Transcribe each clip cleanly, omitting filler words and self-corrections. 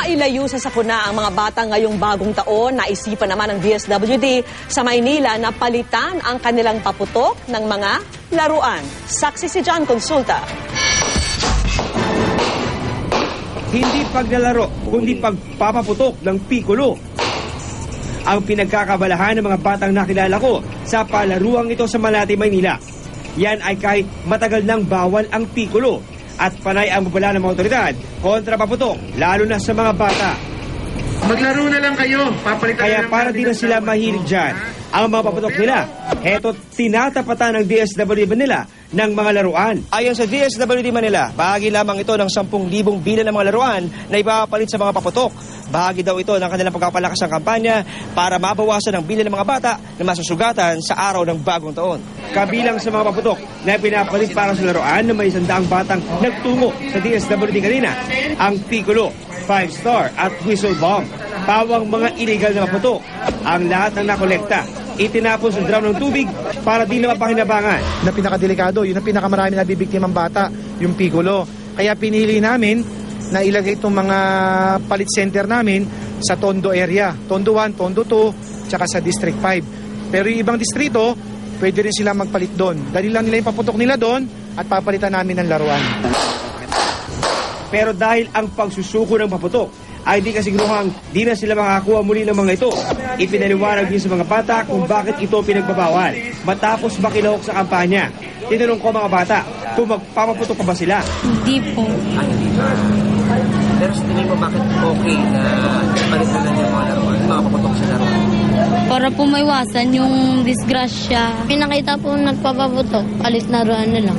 Mailayo sa sakuna ang mga bata ngayong bagong taon, naisipan naman ng DSWD sa Maynila na palitan ang kanilang paputok ng mga laruan. Saksi si John Consulta. Hindi paglalaro, kundi pagpapaputok ng pikulo ang pinagkakabalahan ng mga batang nakilala ko sa palaruang ito sa Malate, Maynila. Yan ay kahit matagal nang bawal ang pikulo at panay ang babala ng mga otoridad kontra paputok, lalo na sa mga bata. Maglaro na lang kayo. Papalitan Kaya na lang para di na sila mahilig dyan ang mga paputok nila, heto tinatapatan ng DSWD Manila ng mga laruan. Ayon sa DSWD Manila, bahagi lamang ito ng 10,000 bilang ng mga laruan na ipapalit sa mga paputok. Bahagi daw ito ng kanilang pagpapalakas ng kampanya para mabawasan ang bilang ng mga bata na masusugatan sa araw ng bagong taon. Kabilang sa mga paputok na pinapalit para sa laruan na may 100 batang nagtungo sa DSWD kanina, ang Piccolo, 5-star at whistle bomb. Pawang mga illegal na paputok. Ang lahat ng nakolekta itinapon sa drum ng tubig para di na mapakinabangan. Na pinakadelikado, yun ang pinakamarami nabibiktimang bata, yung Piccolo. Kaya pinili namin na ilagay itong mga palit center namin sa Tondo area. Tondo 1, Tondo 2, tsaka sa District 5. Pero yung ibang distrito, pwede rin sila magpalit doon. Dali lang nila yung paputok nila doon at papalitan namin ng laruan. Pero dahil ang pagsusuko ng paputok ay di kasiguruhang di na sila makakuha muli ng mga ito, ipinaliwanag din sa mga bata kung bakit ito pinagbabawal. Matapos makilahok sa kampanya, tinanong ko mga bata kung magpapaputok pa ba sila. Hindi po. Pero sa tingin mo bakit okay na palit mo lang yung mga laruan, makapaputok sa laruan? Para po maiwasan yung disgrasya. Pinakita po nagpapaputok, palit laruan na lang.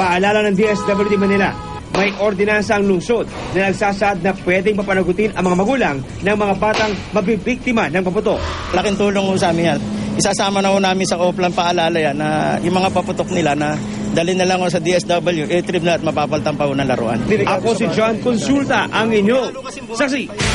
Paalala ng DSWD Manila, may ordinansa ang lungsod na nagsasaad na pwedeng papanagutin ang mga magulang ng mga batang mabibiktima ng paputok. Laking tulong ho sa amin yan. Isasama na ho namin sa Oplan paalala yan na yung mga paputok nila na dali na lang ho sa DSW, i-trip na at mapapaltan pa ho ng laruan. Ako si John Consulta, ang inyo saksi.